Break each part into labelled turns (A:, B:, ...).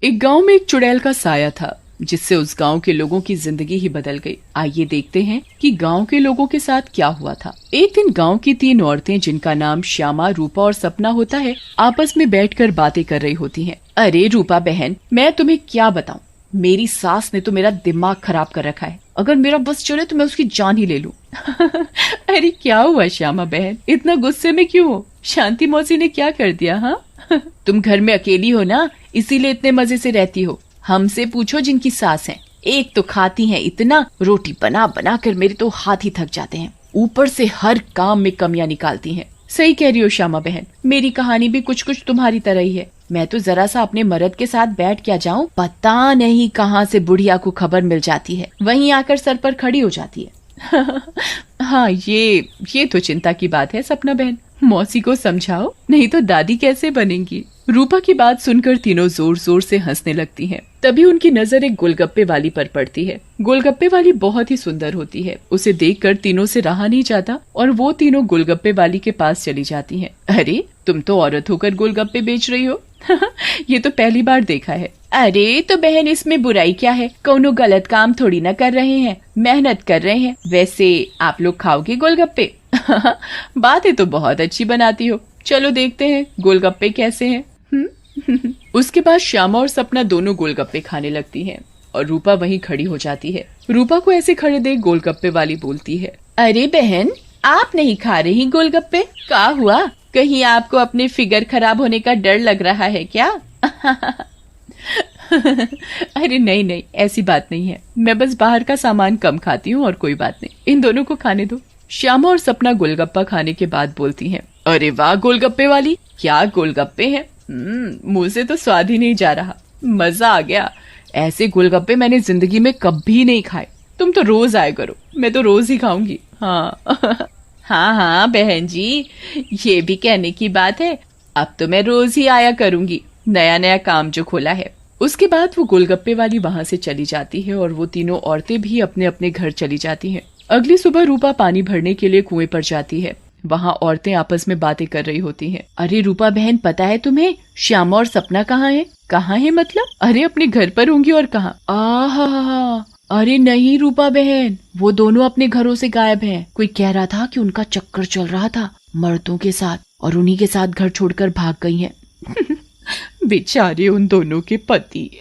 A: एक गांव में एक चुड़ैल का साया था जिससे उस गांव के लोगों की जिंदगी ही बदल गई। आइए देखते हैं कि गांव के लोगों के साथ क्या हुआ था। एक दिन गांव की 3 औरतें, जिनका नाम श्यामा, रूपा और सपना होता है, आपस में बैठकर बातें कर रही होती हैं। अरे रूपा बहन, मैं तुम्हें क्या बताऊं, मेरी सास ने तो मेरा दिमाग खराब कर रखा है। अगर मेरा बस चले तो मैं उसकी जान ही ले लूं। अरे क्या हुआ श्यामा बहन, इतना गुस्से में क्यों हो? शांति मौसी ने क्या कर दिया? हाँ तुम घर में अकेली हो ना, इसीलिए इतने मजे से रहती हो। हमसे पूछो जिनकी सास है, एक तो खाती हैं इतना, रोटी बना बना कर मेरे तो हाथ ही थक जाते हैं, ऊपर से हर काम में कमियां निकालती हैं। सही कह रही हो श्यामा बहन, मेरी कहानी भी कुछ कुछ तुम्हारी तरह ही है। मैं तो जरा सा अपने मर्द के साथ बैठ क्या जाऊं, पता नहीं कहां से बुढ़िया को खबर मिल जाती है, वहीं आकर सर पर खड़ी हो जाती है। हाँ ये तो चिंता की बात है सपना बहन, मौसी को समझाओ, नहीं तो दादी कैसे बनेंगी। रूपा की बात सुनकर तीनों जोर जोर से हंसने लगती हैं। तभी उनकी नजर एक गोलगप्पे वाली पर पड़ती है। गोलगप्पे वाली बहुत ही सुंदर होती है, उसे देखकर तीनों से रहा नहीं जाता और वो तीनों गोलगप्पे वाली के पास चली जाती हैं। अरे तुम तो औरत होकर गोलगप्पे बेच रही हो। ये तो पहली बार देखा है। अरे तो बहन, इसमें बुराई क्या है, कौनो गलत काम थोड़ी ना कर रहे हैं, मेहनत कर रहे हैं। वैसे आप लोग खाओगे गोलगप्पे? बातें तो बहुत अच्छी बनाती हो, चलो देखते हैं गोलगप्पे कैसे हैं। उसके बाद श्यामा और सपना दोनों गोलगप्पे खाने लगती हैं और रूपा वहीं खड़ी हो जाती है। रूपा को ऐसे खड़े देख गोलगप्पे वाली बोलती है, अरे बहन, आप नहीं खा रही गोलगप्पे? क्या हुआ, कहीं आपको अपने फिगर खराब होने का डर लग रहा है क्या? अरे नहीं नहीं, ऐसी बात नहीं है, मैं बस बाहर का सामान कम खाती हूँ और कोई बात नहीं, इन दोनों को खाने दो। श्यामा और सपना गोलगप्पा खाने के बाद बोलती हैं, अरे वाह गोलगप्पे वाली, क्या गोलगप्पे हैं, मुंह से तो स्वाद ही नहीं जा रहा, मजा आ गया। ऐसे गोलगप्पे मैंने जिंदगी में कभी नहीं खाए, तुम तो रोज आया करो, मैं तो रोज ही खाऊंगी। हाँ हाँ हाँ बहन जी, ये भी कहने की बात है, अब तो मैं रोज ही आया करूंगी, नया नया काम जो खोला है। उसके बाद वो गोलगप्पे वाली वहां से चली जाती है और वो तीनों औरतें भी अपने अपने घर चली जाती हैं। अगली सुबह रूपा पानी भरने के लिए कुएं पर जाती है। वहाँ औरतें आपस में बातें कर रही होती हैं। अरे रूपा बहन, पता है तुम्हें श्यामा और सपना कहाँ है? कहाँ है मतलब? अरे अपने घर पर होंगी और कहाँ? आहा, अरे नहीं रूपा बहन, वो दोनों अपने घरों से गायब हैं। कोई कह रहा था कि उनका चक्कर चल रहा था मर्दों के साथ और उन्हीं के साथ घर छोड़कर भाग गई हैं। बेचारे उन दोनों के पति।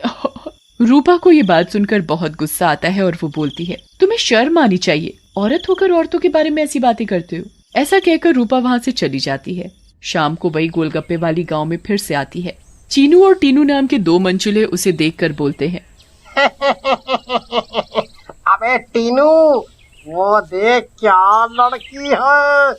A: रूपा को ये बात सुनकर बहुत गुस्सा आता है और वो बोलती है, तुम्हें शर्म आनी चाहिए, औरत होकर औरतों के बारे में ऐसी बातें करते हो। ऐसा कहकर रूपा वहाँ से चली जाती है। शाम को वही गोलगप्पे वाली गांव में फिर से आती है। चीनू और टीनू नाम के 2 मंचुले उसे देखकर बोलते हैं,
B: अबे टीनू, वो देख क्या लड़की है,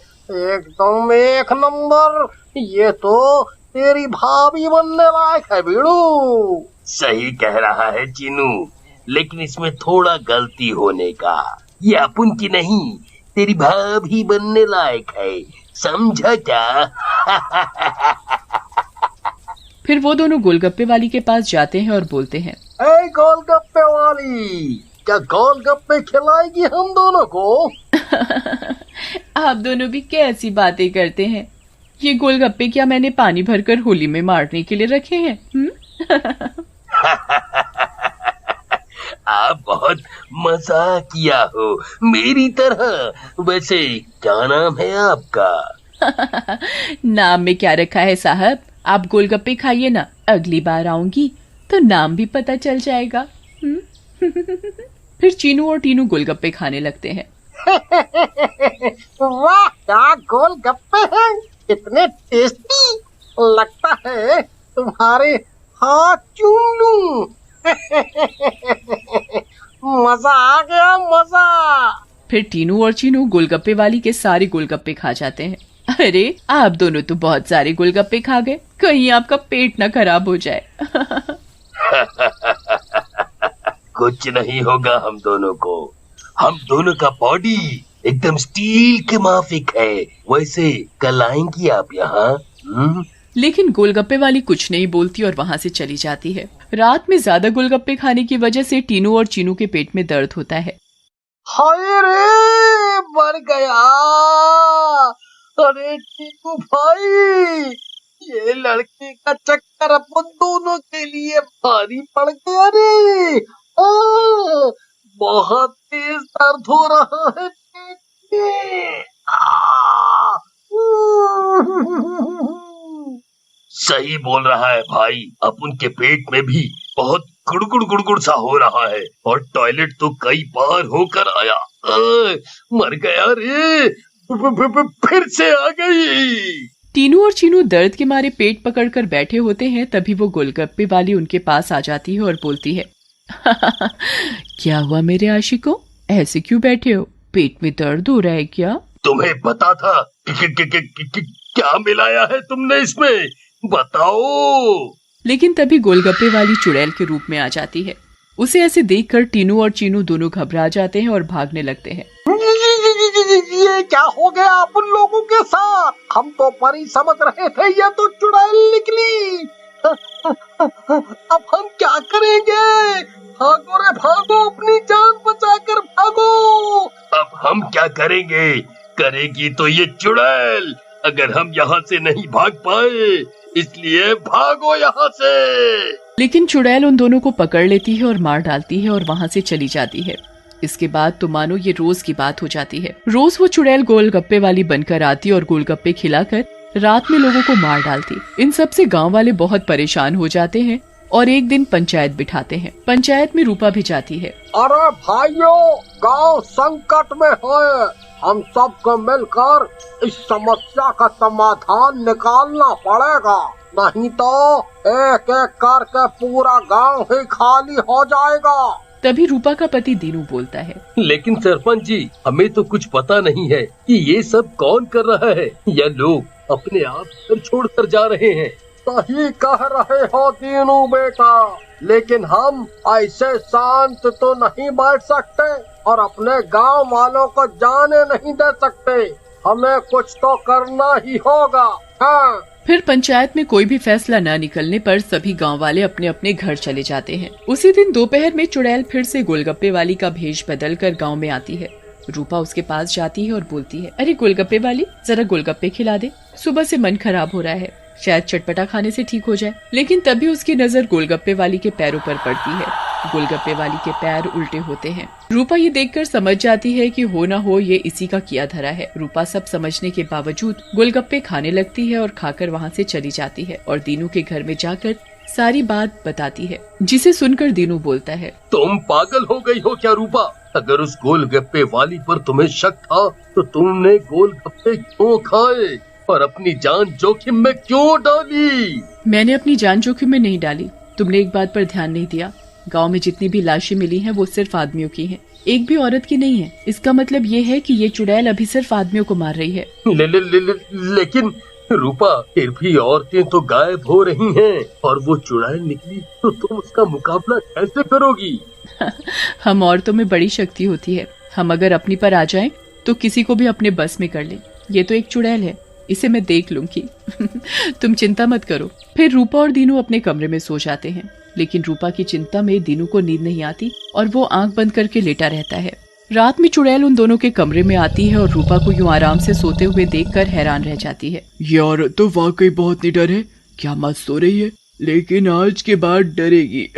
B: एकदम एक नंबर, ये तो तेरी भाभी बनने लायक है बीड़ू।
C: सही कह रहा है चीनू, लेकिन इसमें थोड़ा गलती होने का, ये अपन की नहीं, तेरी भाभी बनने लायक है, समझा क्या?
A: फिर वो दोनों गोलगप्पे वाली के पास जाते हैं और बोलते हैं,
B: ए गोलगप्पे वाली, क्या गोलगप्पे खिलाएगी हम दोनों को?
A: आप दोनों भी कैसी बातें करते हैं, ये गोलगप्पे क्या मैंने पानी भरकर होली में मारने के लिए रखे हैं?
C: आप बहुत मजाक किया हो मेरी तरह। वैसे क्या नाम है आपका?
A: नाम में क्या रखा है साहब, आप गोलगप्पे खाइए ना, अगली बार आऊंगी तो नाम भी पता चल जाएगा। फिर चीनू और टीनू गोलगप्पे खाने लगते हैं।
B: वाह, क्या गोलगप्पे हैं, इतने टेस्टी, लगता है तुम्हारे हाथ चूम लूं। मजा आ गया, मजा।
A: फिर टीनू और चीनू गोलगप्पे वाली के सारे गोलगप्पे खा जाते हैं। अरे आप दोनों तो बहुत सारे गोलगप्पे खा गए, कहीं आपका पेट ना खराब हो जाए।
C: कुछ नहीं होगा हम दोनों को, हम दोनों का बॉडी एकदम स्टील के माफिक है। वैसे कल आएंगी आप यहाँ?
A: लेकिन गोलगप्पे वाली कुछ नहीं बोलती और वहाँ से चली जाती है। रात में ज्यादा गोलगप्पे खाने की वजह से टीनू और चीनू के पेट में दर्द होता है।
B: हाय रे, मर गया। अरे टीनू भाई, ये लड़के का चक्कर अपन दोनों के लिए भारी पड़ गया रे। बहुत तेज दर्द हो रहा है पेट में।
C: सही बोल रहा है भाई, अपन के पेट में भी बहुत गुड़गुड़ गुड़गुड़ सा हो रहा है और टॉयलेट तो कई बार होकर आया। मर गया रे, फिर से आ गई।
A: टीनू और चीनू दर्द के मारे पेट पकड़कर बैठे होते हैं। तभी वो गोलगप्पे वाली उनके पास आ जाती है और बोलती है, क्या हुआ मेरे आशिकों, ऐसे क्यों बैठे हो, पेट में दर्द हो रहा है क्या?
C: तुम्हें पता था क्या मिलाया है तुमने इसमें, बताओ।
A: लेकिन तभी गोलगप्पे वाली चुड़ैल के रूप में आ जाती है। उसे ऐसे देखकर टीनू और चीनू दोनों घबरा जाते हैं और भागने लगते हैं।
B: ये क्या हो गया अपन लोगों के साथ? हम तो परी समझ रहे थे, ये तो चुड़ैल निकली। अब हम क्या करेंगे? भागो रे भागो, अपनी जान बचाकर भागो।
C: अब हम क्या करेंगे? करेगी तो ये चुड़ैल, अगर हम यहाँ से नहीं भाग पाए, इसलिए भागो यहाँ से।
A: लेकिन चुड़ैल उन दोनों को पकड़ लेती है और मार डालती है और वहाँ से चली जाती है। इसके बाद तो मानो ये रोज की बात हो जाती है। रोज वो चुड़ैल गोलगप्पे वाली बनकर आती और गोलगप्पे खिलाकर रात में लोगों को मार डालती। इन सब से गांव वाले बहुत परेशान हो जाते हैं और एक दिन पंचायत बिठाते हैं। पंचायत में रूपा भी जाती है।
B: अरे भाइयों, गांव संकट में है, हम सबको मिलकर इस समस्या का समाधान निकालना पड़ेगा, नहीं तो एक एक करके पूरा गांव ही खाली हो जाएगा।
A: तभी रूपा का पति दीनू बोलता है,
C: लेकिन सरपंच जी, हमें तो कुछ पता नहीं है कि ये सब कौन कर रहा है, या लोग अपने आप घर छोड़कर जा रहे हैं।
B: सही कह रहे हो दीनू बेटा, लेकिन हम ऐसे शांत तो नहीं बैठ सकते और अपने गांव वालों को जाने नहीं दे सकते। हमें कुछ तो करना ही होगा। हाँ।
A: फिर पंचायत में कोई भी फैसला न निकलने पर सभी गांव वाले अपने अपने घर चले जाते हैं। उसी दिन दोपहर में चुड़ैल फिर से गोलगप्पे वाली का भेष बदल कर गाँव में आती है। रूपा उसके पास जाती है और बोलती है, अरे गोलगप्पे वाली, जरा गोलगप्पे खिला दे, सुबह से मन खराब हो रहा है, शायद चटपटा खाने से ठीक हो जाए। लेकिन तभी उसकी नजर गोलगप्पे वाली के पैरों पर पड़ती है। गोलगप्पे वाली के पैर उल्टे होते हैं। रूपा ये देखकर समझ जाती है कि हो ना हो ये इसी का किया धरा है। रूपा सब समझने के बावजूद गोलगप्पे खाने लगती है और खाकर वहाँ से चली जाती है और दीनू के घर में जाकर सारी बात बताती है, जिसे सुनकर दीनू बोलता है,
C: तुम पागल हो गई हो क्या रूपा? अगर उस गोलगप्पे वाली पर तुम्हें शक था तो तुमने गोलगप्पे क्यों खाए और अपनी जान जोखिम में क्यों डाली?
A: मैंने अपनी जान जोखिम में नहीं डाली, तुमने एक बात पर ध्यान नहीं दिया। गांव में जितनी भी लाशें मिली हैं वो सिर्फ आदमियों की हैं, एक भी औरत की नहीं है। इसका मतलब ये है कि ये चुड़ैल अभी सिर्फ आदमियों को मार रही है।
C: लेकिन रूपा, फिर भी औरतें तो गायब हो रही हैं और वो चुड़ैल निकली तो तुम उसका मुकाबला कैसे करोगी?
A: हम औरतों में बड़ी शक्ति होती है, हम अगर अपनी पर आ जाएं तो किसी को भी अपने बस में कर लें। ये तो एक चुड़ैल है, इसे मैं देख लूंगी। तुम चिंता मत करो। फिर रूपा और दीनू अपने कमरे में सो जाते हैं, लेकिन रूपा की चिंता में दीनू को नींद नहीं आती और वो आंख बंद करके लेटा रहता है। रात में चुड़ैल उन दोनों के कमरे में आती है और रूपा को यूं आराम से सोते हुए देखकर हैरान रह जाती है।
D: ये औरत तो वाकई बहुत निडर है, क्या मत सो रही है, लेकिन आज के बाद डरेगी।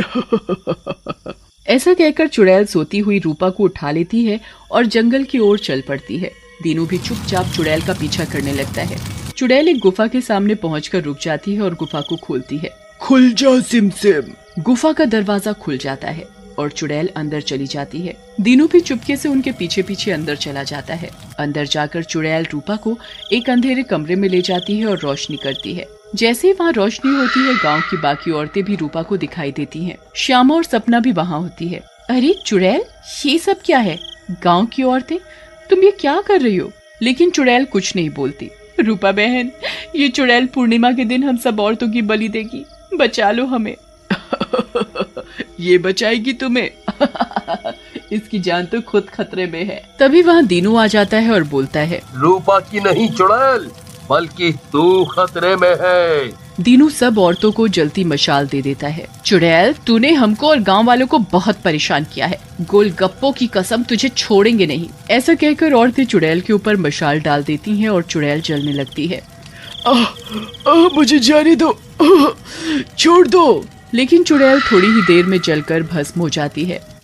A: ऐसा कहकर चुड़ैल सोती हुई रूपा को उठा लेती है और जंगल की ओर चल पड़ती है। दीनू भी चुपचाप चुड़ैल का पीछा करने लगता है। चुड़ैल एक गुफा के सामने पहुंचकर रुक जाती है और गुफा को खोलती है।
D: खुल जा सिमसिम।
A: गुफा का दरवाजा खुल जाता है और चुड़ैल अंदर चली जाती है। दीनू भी चुपके से उनके पीछे पीछे अंदर चला जाता है। अंदर जाकर चुड़ैल रूपा को एक अंधेरे कमरे में ले जाती है और रोशनी करती है। जैसे ही वहाँ रोशनी होती है, गांव की बाकी औरतें भी रूपा को दिखाई देती हैं। श्यामा और सपना भी वहाँ होती है। अरे चुड़ैल, ये सब क्या है? गांव की औरतें, तुम ये क्या कर रही हो? लेकिन चुड़ैल कुछ नहीं बोलती। रूपा बहन, ये चुड़ैल पूर्णिमा के दिन हम सब औरतों की बलि देगी, बचा लो हमें।
D: ये बचाएगी तुम्हें।
A: इसकी जान तो खुद खतरे में है। तभी वहाँ दीनू आ जाता है और बोलता है,
C: रूपा की नहीं चुड़ैल, बल्कि तू खतरे में है।
A: दीनू सब औरतों को जलती मशाल दे देता है। चुड़ैल, तूने हमको और गांव वालों को बहुत परेशान किया है, गोलगप्पों की कसम तुझे छोड़ेंगे नहीं। ऐसा कहकर औरतें चुड़ैल के ऊपर मशाल डाल देती हैं और चुड़ैल जलने लगती है।
D: मुझे जाने दो, छोड़ दो।
A: लेकिन चुड़ैल थोड़ी ही देर में जलकर भस्म हो जाती है।